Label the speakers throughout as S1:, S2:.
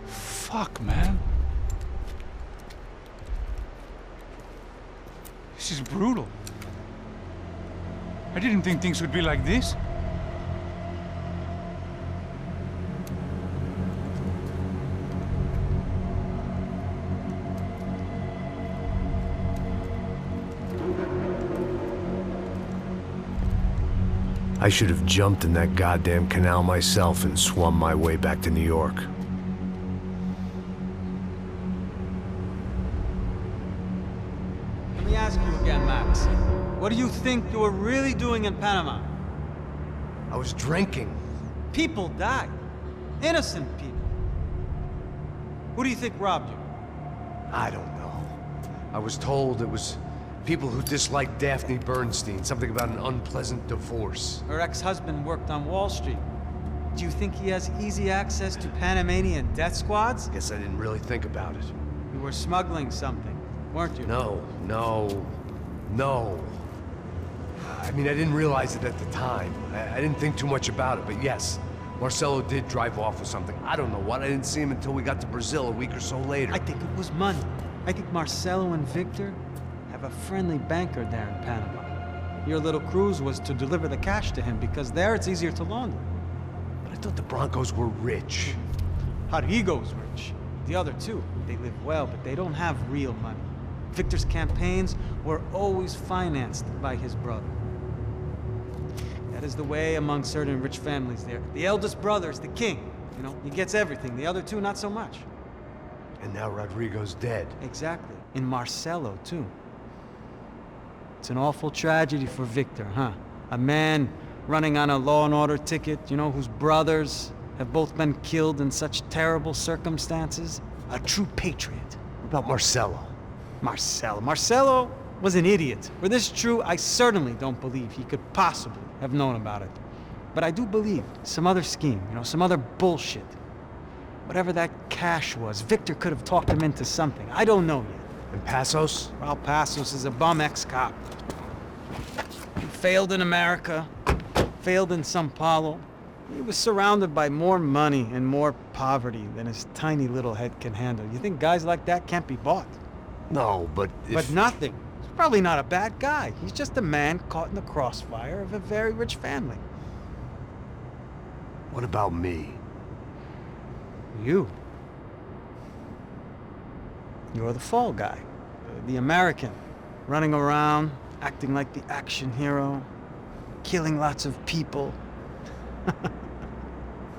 S1: Fuck, man. This is brutal. I didn't think things would be like this.
S2: I should have jumped in that goddamn canal myself and swum my way back to New York.
S3: Let me ask you again, Max. What do you think you were really doing in Panama?
S2: I was drinking.
S3: People died. Innocent people. Who do you think robbed you?
S2: I don't know. I was told it was people who disliked Daphne Bernstein, something about an unpleasant divorce.
S3: Her ex-husband worked on Wall Street. Do you think he has easy access to Panamanian death squads?
S2: Guess I didn't really think about it.
S3: You were smuggling something, weren't you?
S2: No. I mean, I didn't realize it at the time. I didn't think too much about it, but yes, Marcelo did drive off with something. I don't know what. I didn't see him until we got to Brazil a week or so later.
S3: I think it was money. I think Marcelo and Victor have a friendly banker there in Panama. Your little cruise was to deliver the cash to him because there it's easier to launder.
S2: But I thought the Broncos were rich.
S3: Rodrigo's rich. The other two, they live well, but they don't have real money. Victor's campaigns were always financed by his brother. That is the way among certain rich families there. The eldest brother is the king. You know, he gets everything. The other two, not so much.
S2: And now Rodrigo's dead.
S3: Exactly. And Marcelo, too. It's an awful tragedy for Victor, huh? A man running on a law and order ticket, you know, whose brothers have both been killed in such terrible circumstances. A true patriot.
S2: What about Marcelo?
S3: Marcelo was an idiot. Were this true, I certainly don't believe he could possibly have known about it. But I do believe some other scheme, you know, some other bullshit. Whatever that cash was, Victor could have talked him into something. I don't know yet.
S2: And Passos?
S3: Well, Passos is a bum ex-cop. He failed in America, failed in Sao Paulo. He was surrounded by more money and more poverty than his tiny little head can handle. You think guys like that can't be bought?
S2: No, but
S3: But nothing. He's probably not a bad guy. He's just a man caught in the crossfire of a very rich family.
S2: What about me?
S3: You. You're the fall guy. The American. Running around, acting like the action hero. Killing lots of people.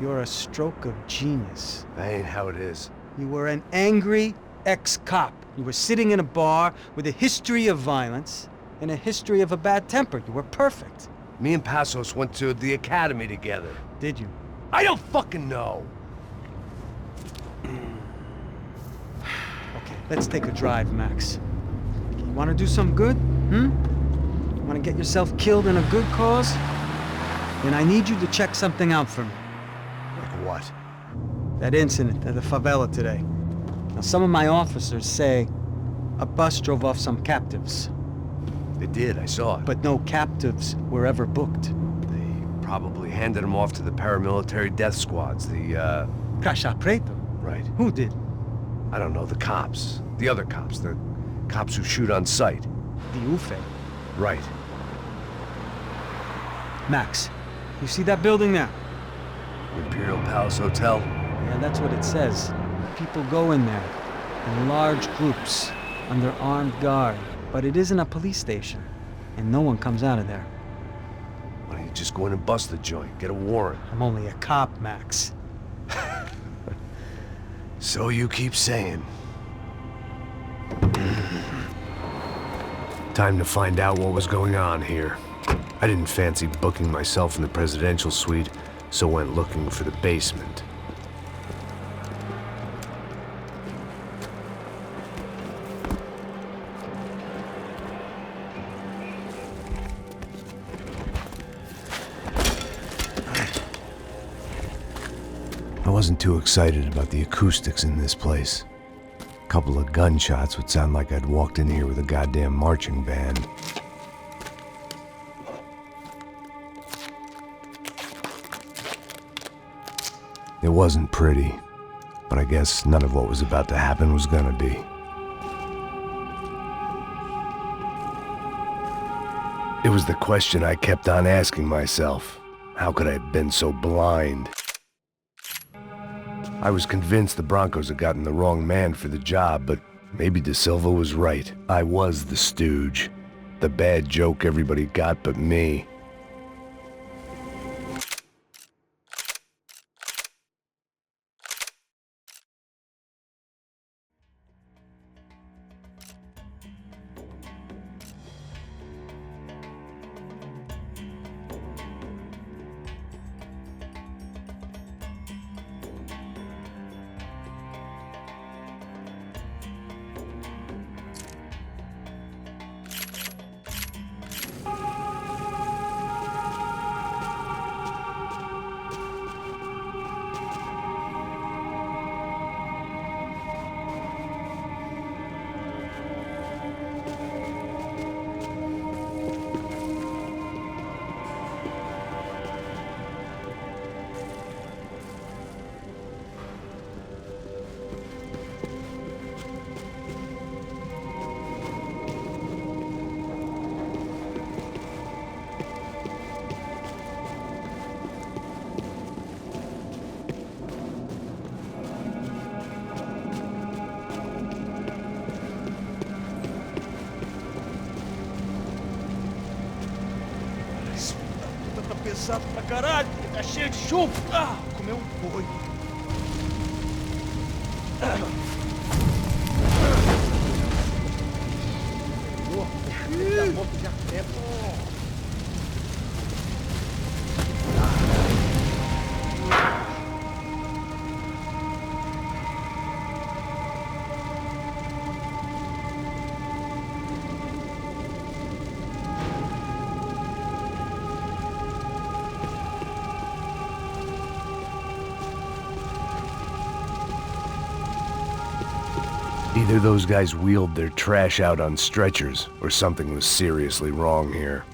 S3: You're a stroke of genius.
S2: That ain't how it is.
S3: You were an angry ex-cop. You were sitting in a bar with a history of violence and a history of a bad temper. You were perfect.
S2: Me and Passos went to the academy together.
S3: Did you?
S2: I don't fucking know.
S3: Okay, let's take a drive, Max. You want to do some good? Want to get yourself killed in a good cause? Then I need you to check something out for me.
S2: Like what?
S3: That incident at the favela today. Now, some of my officers say a bus drove off some captives.
S2: They did, I saw it.
S3: But no captives were ever booked.
S2: They probably handed them off to the paramilitary death squads, the,
S3: Caixa Preto?
S2: Right.
S3: Who did?
S2: I don't know, the cops. The other cops, the cops who shoot on sight.
S3: The UFE.
S2: Right.
S3: Max, you see that building there?
S2: Imperial Palace Hotel?
S3: Yeah, that's what it says. People go in there, in large groups, under armed guard. But it isn't a police station, and no one comes out of there.
S2: Why don't you just go in and bust the joint, get a warrant?
S3: I'm only a cop, Max.
S2: So you keep saying. Time to find out what was going on here. I didn't fancy booking myself in the presidential suite, so went looking for the basement. I wasn't too excited about the acoustics in this place. couple of gunshots would sound like I'd walked in here with a goddamn marching band. It wasn't pretty, but I guess none of what was about to happen was gonna be. It was the question I kept on asking myself. How could I have been so blind? I was convinced the Broncos had gotten the wrong man for the job, but maybe De Silva was right. I was the stooge. The bad joke everybody got but me.
S4: Pesado pra caralho, tá cheio de chumbo. Ah, comeu um boi.
S2: Either those guys wheeled their trash out on stretchers, or something was seriously wrong here.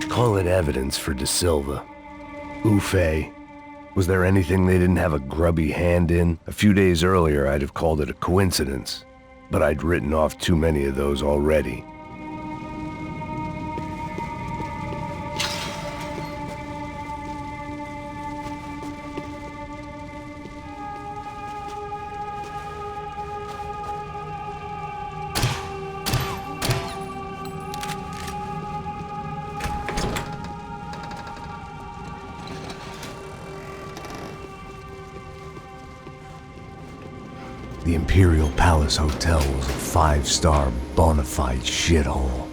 S2: Call it evidence for De Silva. Ufe. Was there anything they didn't have a grubby hand in? A few days earlier, I'd have called it a coincidence, but I'd written off too many of those already. The Imperial Palace Hotel was a five-star bona fide shithole.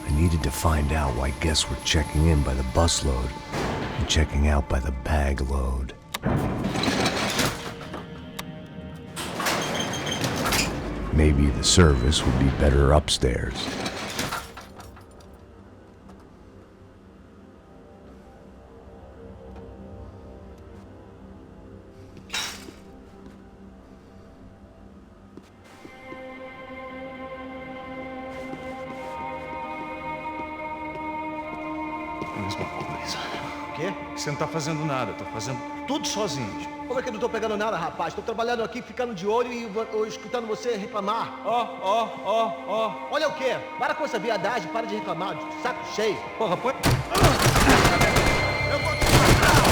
S2: I needed to find out why guests were checking in by the busload and checking out by the bag load. Maybe the service would be better upstairs.
S4: Mesma coisa.
S5: O quê?
S4: Você não tá fazendo nada, tô fazendo tudo sozinho.
S5: Como é que eu não tô pegando nada, rapaz? Tô trabalhando aqui, ficando de olho e escutando você reclamar.
S4: Ó.
S5: Olha o quê? Para com essa viadagem, para de reclamar. Saco cheio.
S4: Porra, põe...
S5: Eu vou te matar!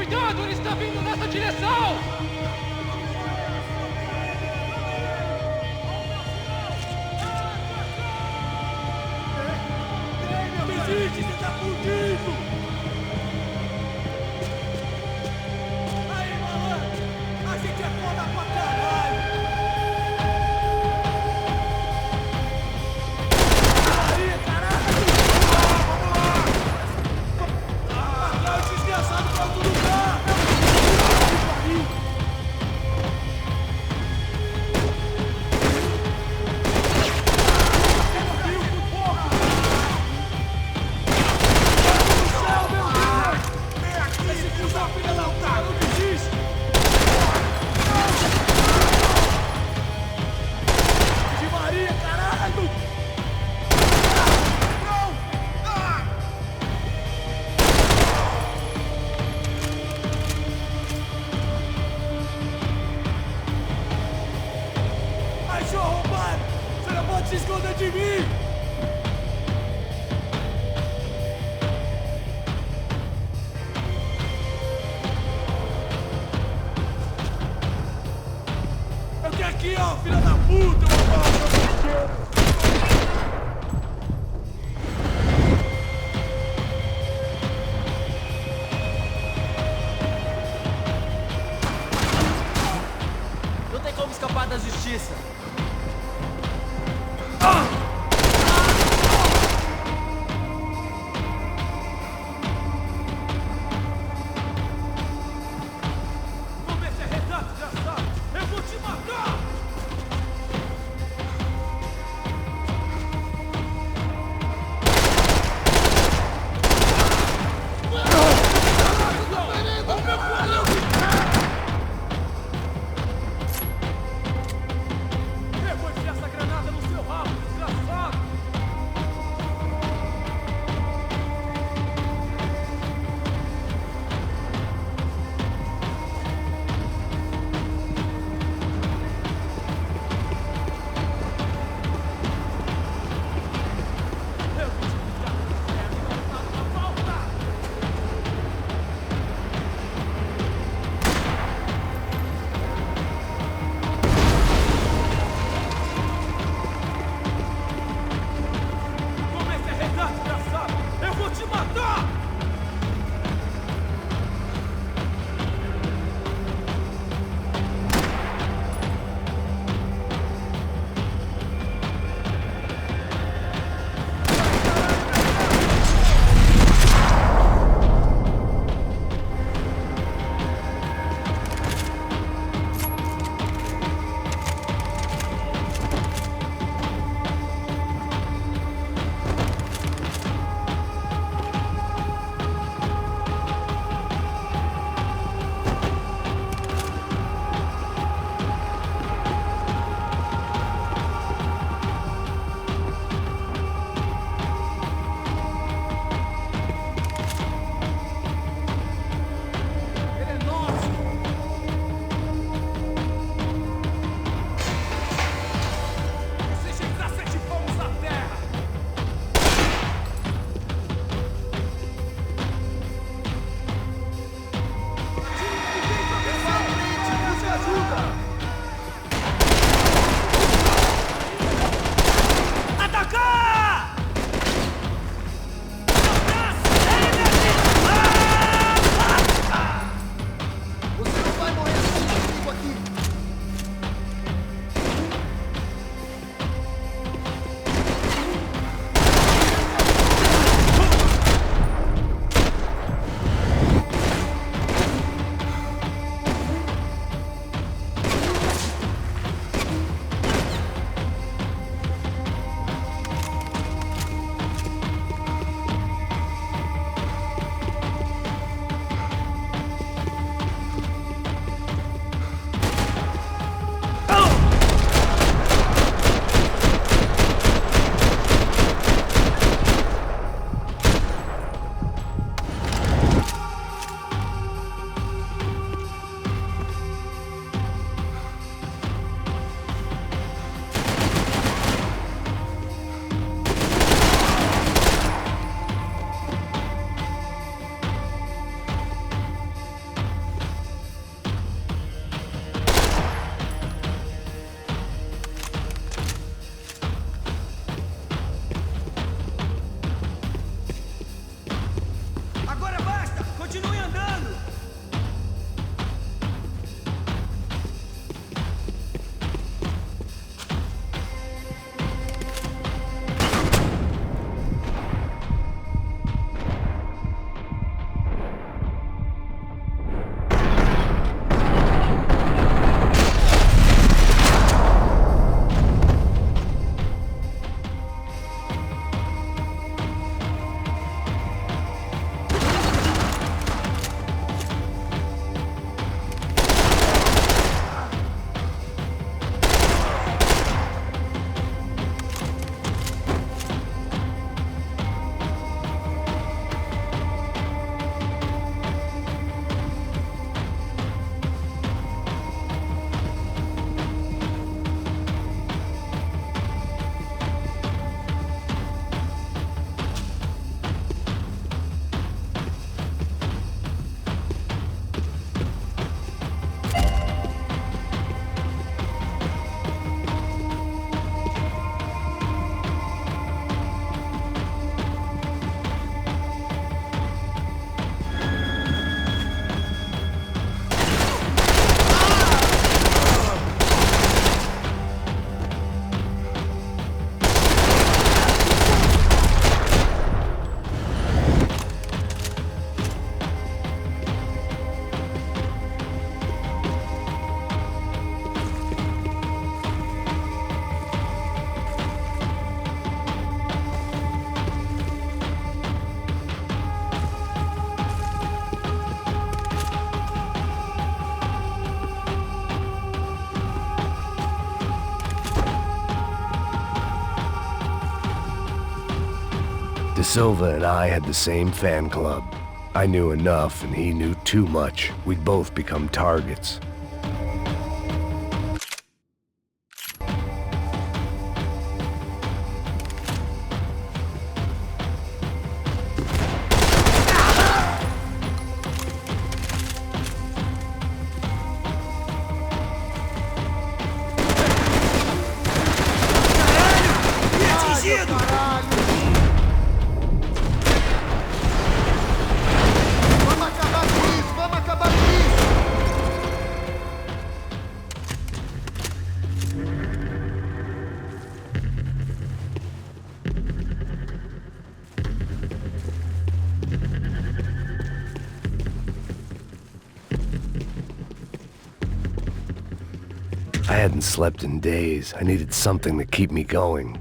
S4: Cuidado, ele está vindo nessa direção! Desiste, você tá fudido! Aí, malandro! A gente é foda pra caralho! Aí, caralho! Vamos lá! Atrás, desgraçado, pra outro lugar! Achou arrombado! Você não pode se esconder de mim! Eu tenho aqui, ó, filha da puta! Eu vou falar pra você! Não tem como escapar da justiça! Vamos ver se é retrato, desgraçado! Eu vou te matar!
S2: De Silva and I had the same fan club. I knew enough and he knew too much. We'd both become targets. I hadn't slept in days. I needed something to keep me going.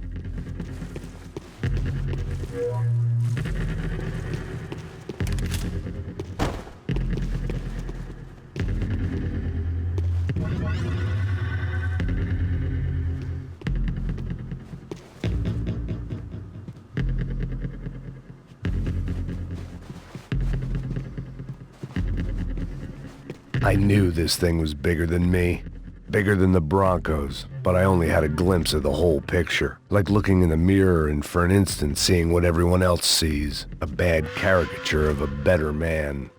S2: I knew this thing was bigger than me. Bigger than the Broncos, but I only had a glimpse of the whole picture. Like looking in the mirror and for an instant seeing what everyone else sees. A bad caricature of a better man.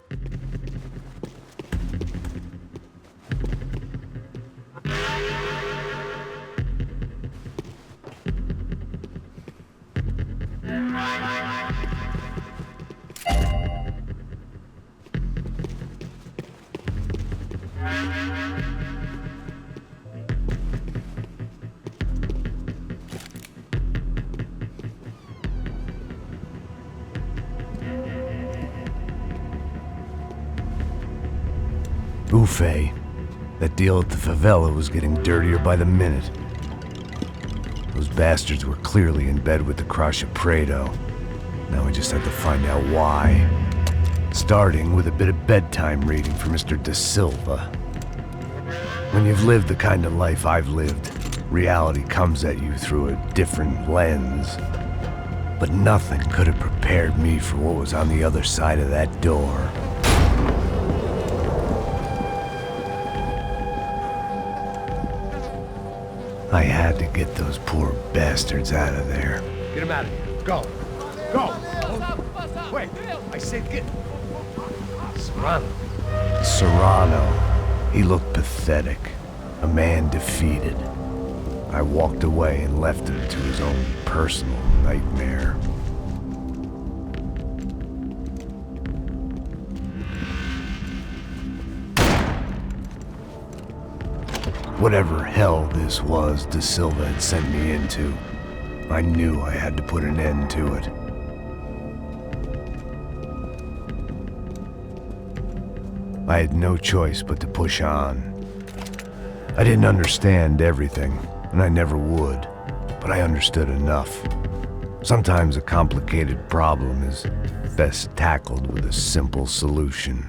S2: Buffet. That deal at the favela was getting dirtier by the minute. Those bastards were clearly in bed with the Crusher Prado. Now we just had to find out why. Starting with a bit of bedtime reading for Mr. De Silva. When you've lived the kind of life I've lived, reality comes at you through a different lens. But nothing could have prepared me for what was on the other side of that door. I had to get those poor bastards out of there.
S6: Get him out of here. Go. Go. Wait. I said get... Serrano.
S2: Serrano. He looked pathetic. A man defeated. I walked away and left him to his own personal nightmare. Whatever hell this was De Silva had sent me into, I knew I had to put an end to it. I had no choice but to push on. I didn't understand everything, and I never would, but I understood enough. Sometimes a complicated problem is best tackled with a simple solution.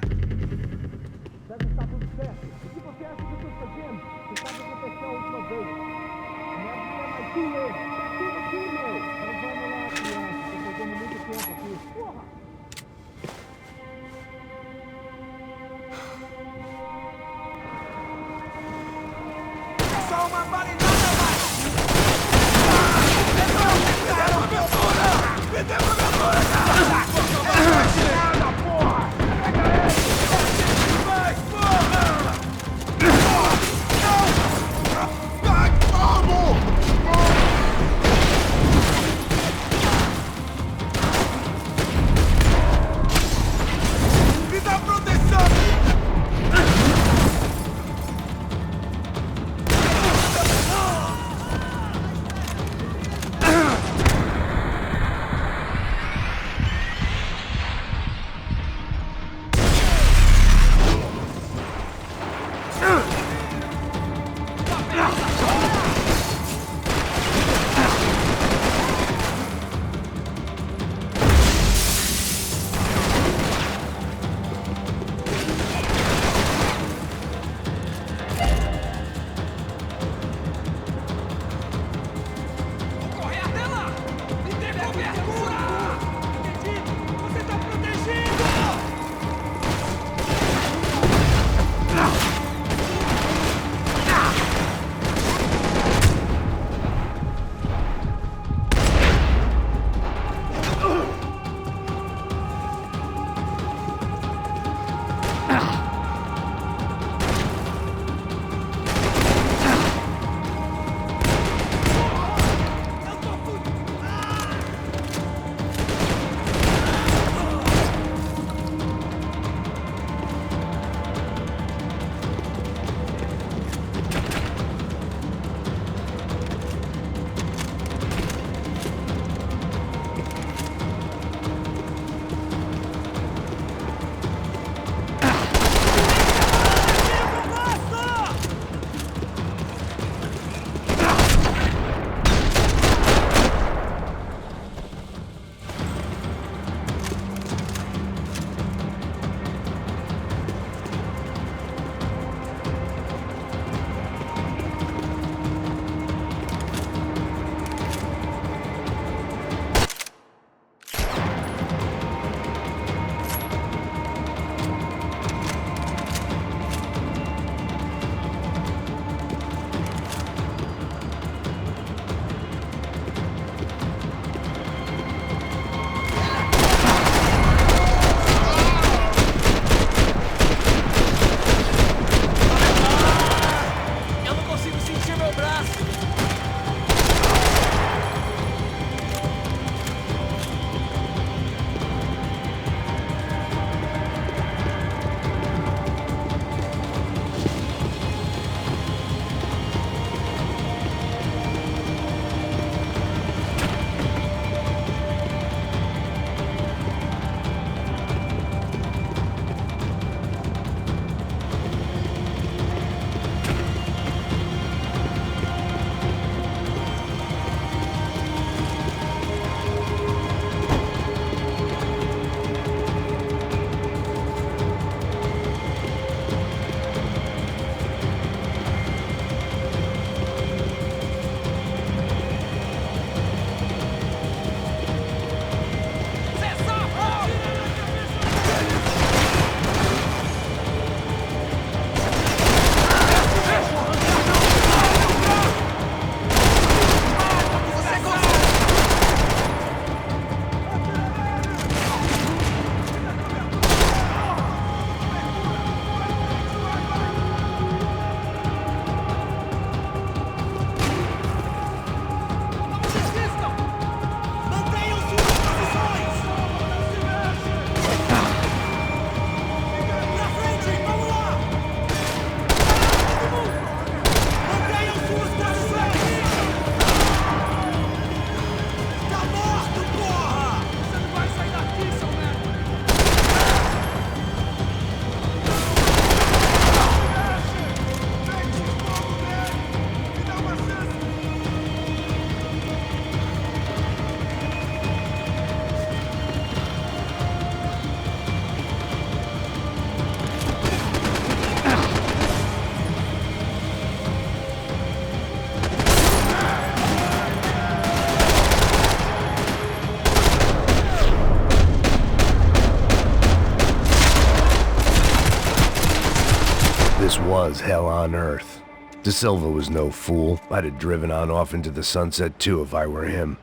S2: This was hell on earth. De Silva was no fool. I'd have driven on off into the sunset too if I were him.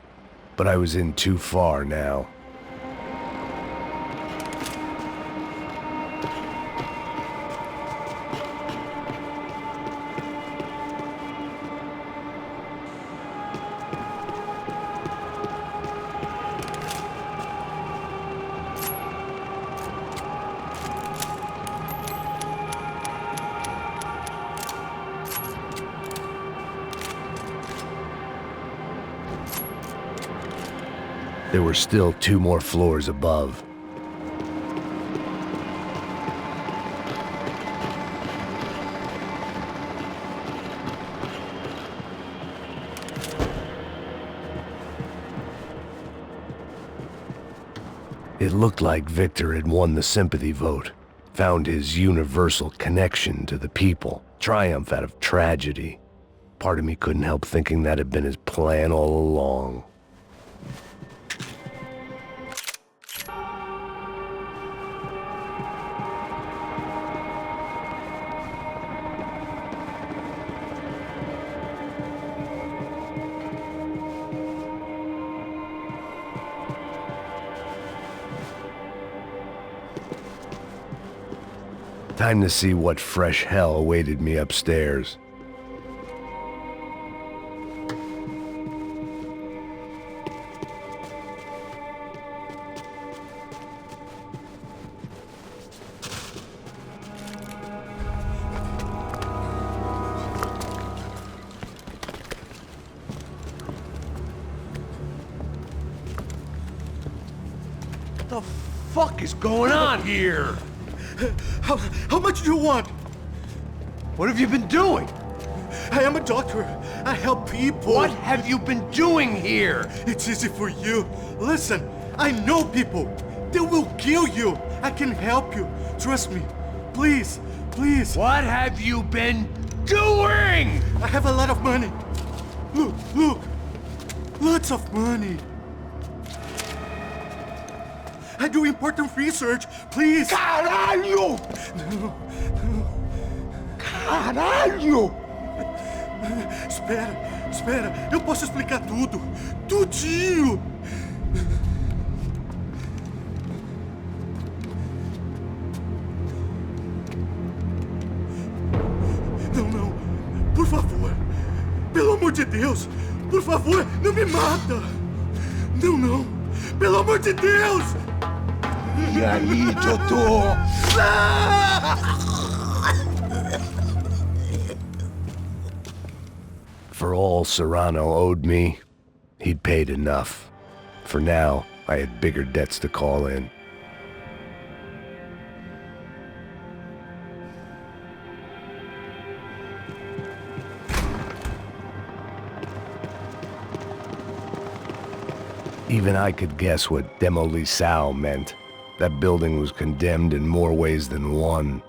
S2: But I was in too far now. There were still 2 more floors above. It looked like Victor had won the sympathy vote, found his universal connection to the people, triumph out of tragedy. Part of me couldn't help thinking that had been his plan all along. Time to see what fresh hell awaited me upstairs.
S6: What the fuck is going on here?
S7: How much do you want?
S6: What have you been doing?
S7: I am a doctor. I help people.
S6: What have you been doing here?
S7: It's easy for you. Listen, I know people. They will kill you. I can help you. Trust me. Please, please.
S6: What have you been doing?
S7: I have a lot of money. Look, look. Lots of money. I do important research. Please.
S6: Caralho! Caralho!
S7: Espera. Eu posso explicar tudo. Tudinho. Não. Por favor. Pelo amor de Deus. Por favor, não me mata. Não. Pelo amor de Deus.
S6: E aí, doutor?
S2: For all Serrano owed me, he'd paid enough. For now, I had bigger debts to call in. Even I could guess what demolição meant. That building was condemned in more ways than one.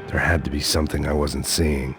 S2: There had to be something I wasn't seeing.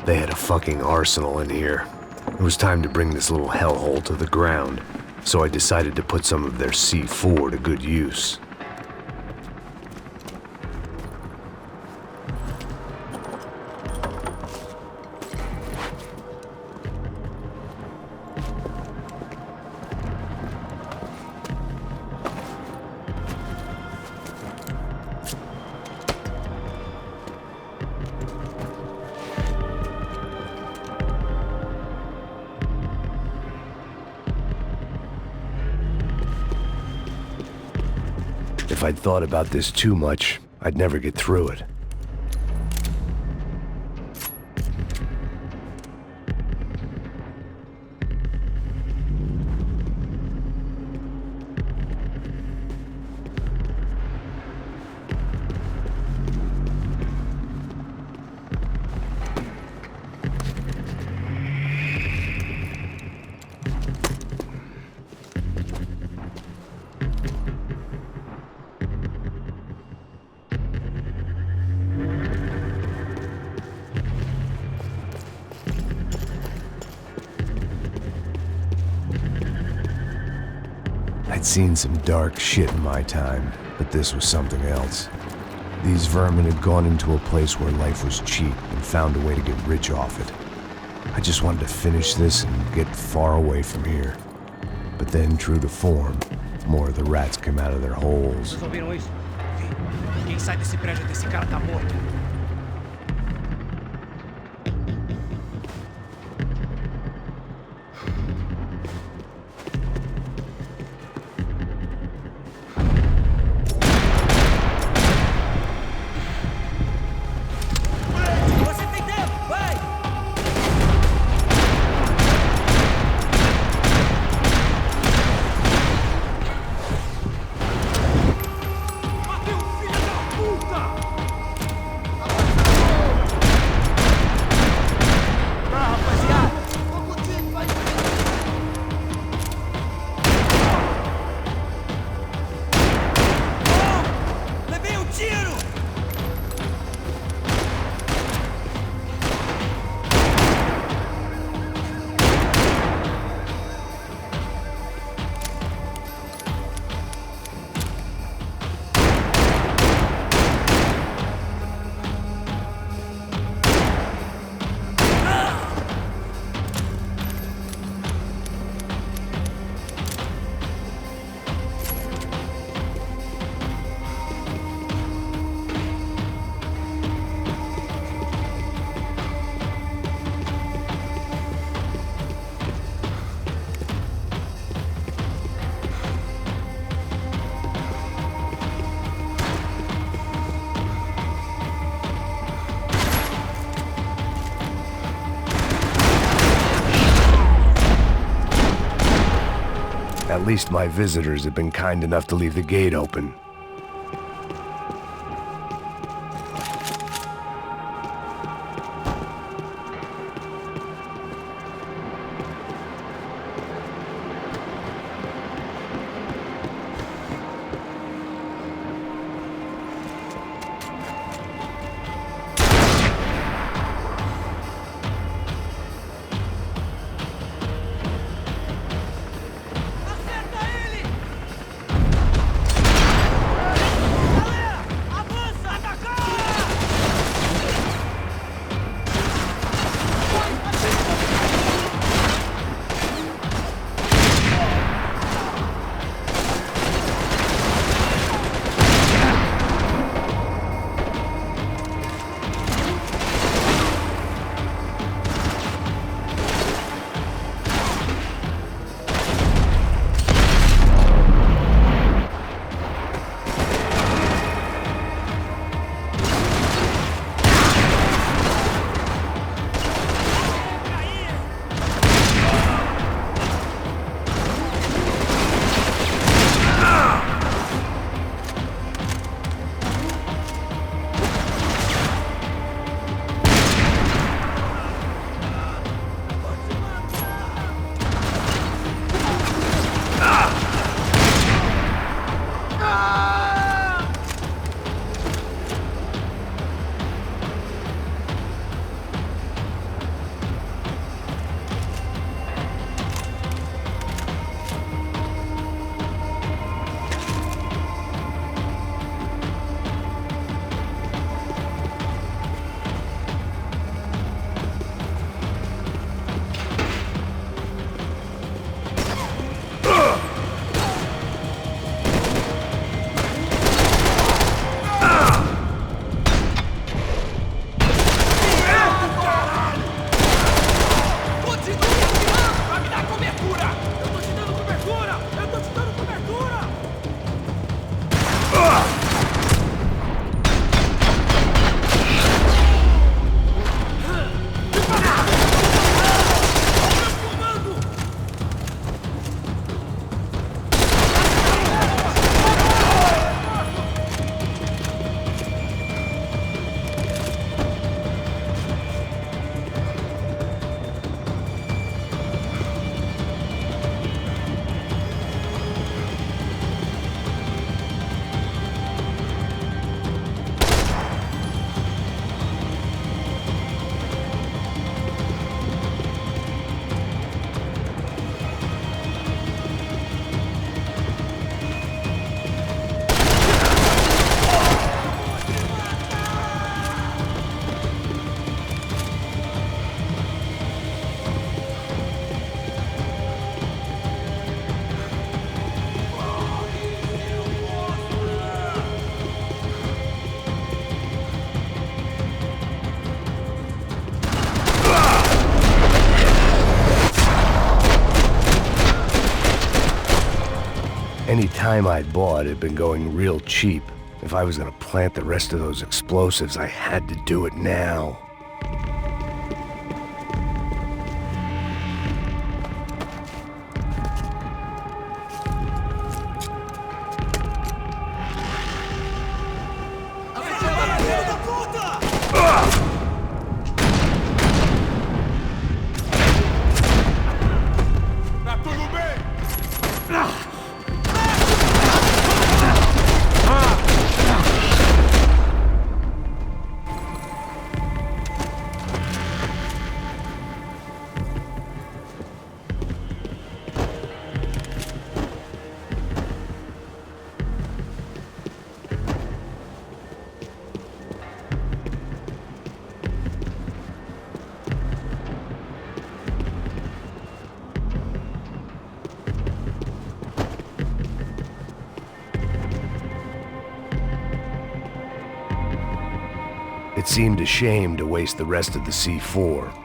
S2: They had a fucking arsenal in here. It was time to bring this little hellhole to the ground, so I decided to put some of their C4 to good use. If I'd thought about this too much, I'd never get through it.
S8: I'd seen some dark shit in my time, but this was something else. These vermin had gone into a place where life was cheap and found a way to get rich off it. I just wanted to finish this and get far away from here. But then, true to form, more of the rats came out of their holes.
S6: Vocês ouviram isso? Quem sai desse prédio desse cara tá morto.
S2: At least my visitors have been kind enough to leave the gate open. time I'd bought had been going real cheap. If I was gonna plant the rest of those explosives, I had to do it now. It seemed a shame to waste the rest of the C4.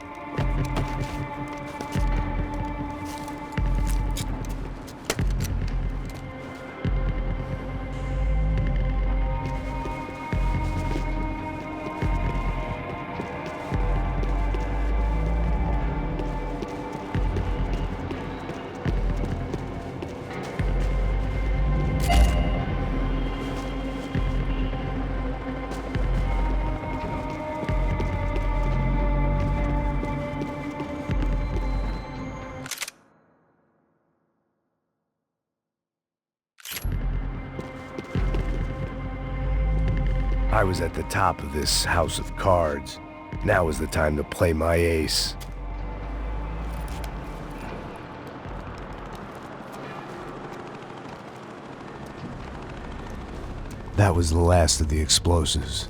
S2: I was at the top of this house of cards. Now was the time to play my ace.
S8: That was the last of the explosives.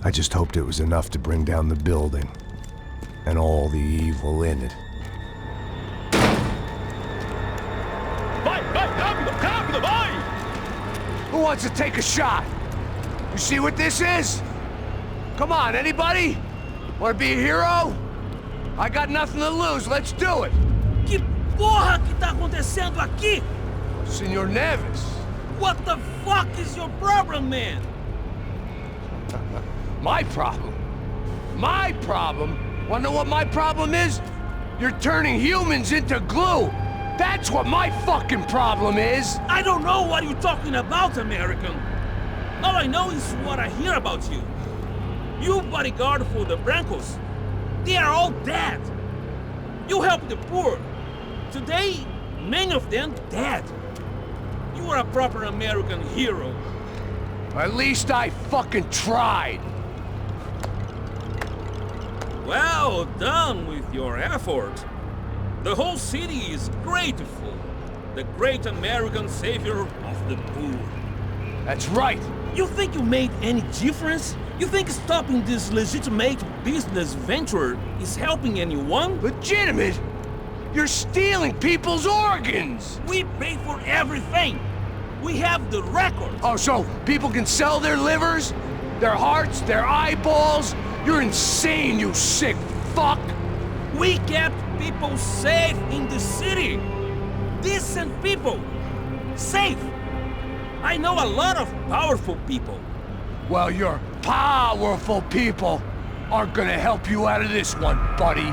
S8: I just hoped it was enough to bring down the building. And all the evil in it.
S2: Who wants to take a shot? You see what this is? Come on, anybody? Want to be a hero? I got nothing to lose, let's do it!
S4: Que porra que tá acontecendo aqui?
S2: Senor Neves.
S4: What the fuck is your problem, man?
S2: My problem? My problem? Wanna know what my problem is? You're turning humans into glue! That's what my fucking problem is!
S4: I don't know what you're talking about, American. All I know is what I hear about you. You bodyguard for the Brancos. They are all dead. You help the poor. Today, many of them dead. You are a proper American hero.
S2: At least I fucking tried.
S4: Well done with your effort. The whole city is grateful. The great American savior of the poor.
S2: That's right.
S4: You think you made any difference? You think stopping this legitimate business venture is helping anyone?
S2: Legitimate? You're stealing people's organs!
S4: We pay for everything! We have the records!
S2: Oh, so people can sell their livers? Their hearts? Their eyeballs? You're insane, you sick fuck!
S4: We kept people safe in the city! Decent people! Safe! I know a lot of powerful people.
S2: Well, your powerful people aren't gonna help you out of this one, buddy.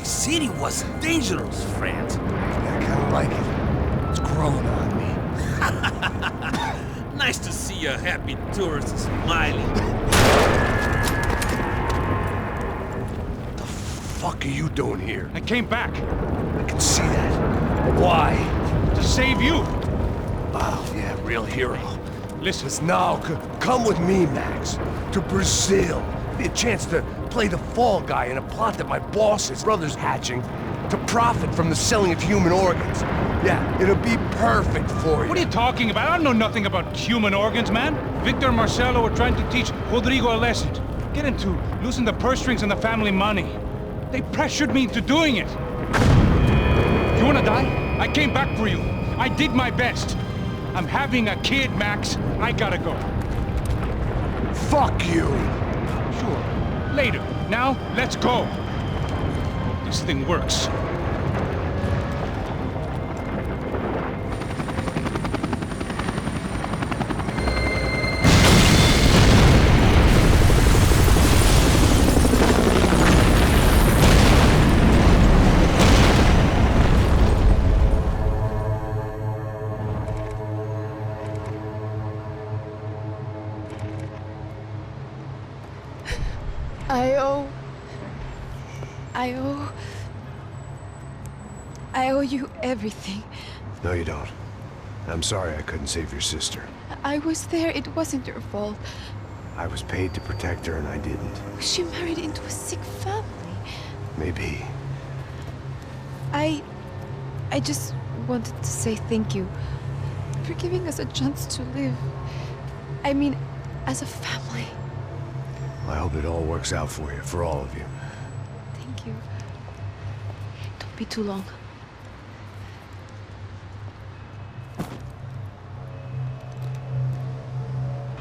S4: city was dangerous, friend.
S8: I kinda like it. It's growing on me.
S4: Nice to see a happy tourist smiling.
S2: The fuck are you doing here?
S1: I came back
S2: I can see that. Why?
S1: to save you.
S2: Oh, yeah, real hero.
S1: Listen,
S2: Now, come with me, Max. To Brazil. Be a chance to play the fall guy in a plot that my boss's brother's hatching to profit from the selling of human organs. Yeah, it'll be perfect for you.
S1: what are you talking about? I know nothing about human organs, man. Victor and Marcelo were trying to teach Rodrigo a lesson. Get him to loosen the purse strings and the family money. They pressured me into doing it. You wanna die? I came back for you. I did my best. I'm having a kid, Max. I gotta go.
S2: Fuck you!
S1: Sure. Later. Now, let's go. This thing works.
S9: I owe you everything.
S8: No, you don't. I'm sorry I couldn't save your sister.
S9: I was there, it wasn't your fault.
S8: I was paid to protect her and I didn't.
S9: She married into a sick family.
S8: Maybe.
S9: I just wanted to say thank you for giving us a chance to live. I mean, as a family.
S8: I hope it all works out for you, for all of you.
S9: Thank you. Don't be too long.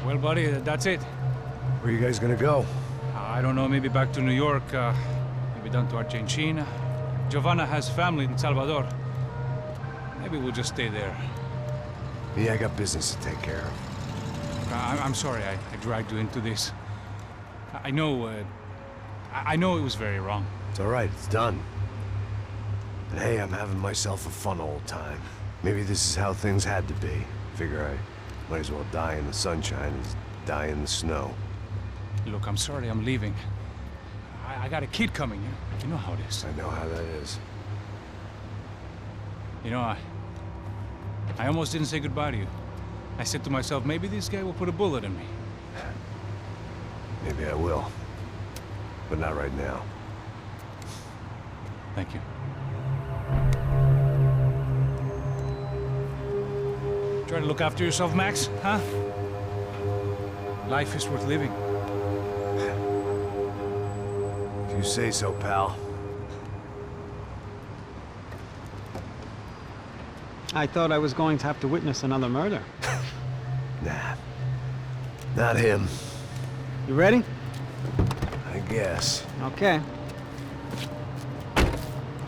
S1: Well, buddy, that's it.
S8: Where are you guys gonna go?
S1: I don't know, maybe back to New York, maybe down to Argentina. Giovanna has family in Salvador. Maybe we'll just stay there.
S8: Yeah, I got business to take care of.
S1: I'm sorry I dragged you into this. I know it was very wrong.
S8: It's all right, it's done. But hey, I'm having myself a fun old time. Maybe this is how things had to be. Figure I might as well die in the sunshine as die in the snow.
S1: Look, I'm sorry I'm leaving. I got a kid coming, you know how it is.
S8: I know how that is.
S1: You know, I almost didn't say goodbye to you. I said to myself, maybe this guy will put a bullet in me.
S8: Maybe I will. But not right now.
S1: Thank you. Try to look after yourself, Max, huh? Life is worth living.
S8: If you say so, pal.
S3: I thought I was going to have to witness another murder.
S8: Nah. Not him.
S3: You ready?
S8: I guess.
S3: Okay.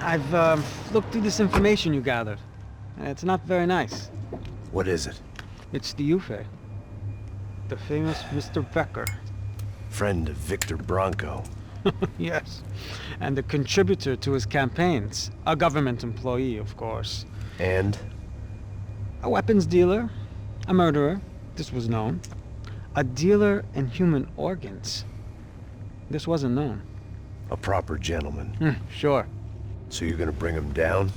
S3: I've looked through this information you gathered. It's not very nice.
S8: What is it?
S3: It's the UFE. The famous Mr. Becker.
S8: Friend of Victor Bronco.
S3: Yes. And the contributor to his campaigns. A government employee, of course.
S8: And?
S3: A weapons dealer. A murderer. This was known. A dealer in human organs. This wasn't known.
S8: A proper gentleman.
S3: Sure.
S8: So you're gonna bring him down?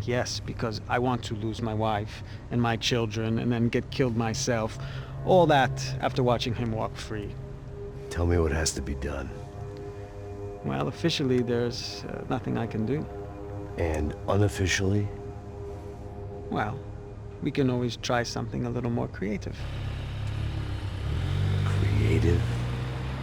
S3: Yes, because I want to lose my wife and my children and then get killed myself. All that after watching him walk free.
S8: Tell me what has to be done.
S3: Well, officially, there's nothing I can do.
S8: And unofficially?
S3: Well, we can always try something a little more creative.
S8: Creative?